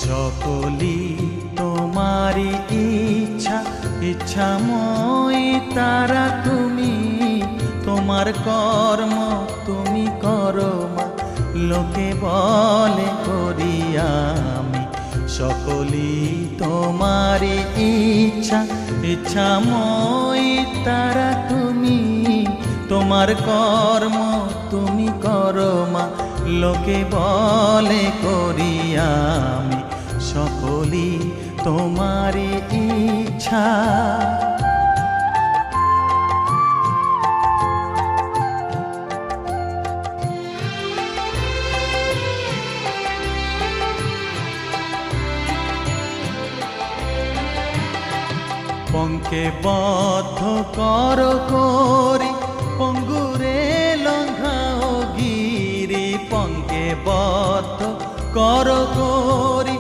সকলি তোমারি ইচ্ছা, ইচ্ছাময় তারা তুমি। তোমার কর্ম তুমি করো মা, লোকে বলে করি আমি। সকলি তোমারি ইচ্ছা, ইচ্ছাময় তারা তুমি। তোমার কর্ম তুমি করো মা, লোকে বলে করি আমি। সকলি তোমারি ইচ্ছা। পঙ্কে বদ্ধ কর করি, পঙ্গুরে লঙ্ঘাও গিরি। পঙ্কে বদ্ধ কর করি,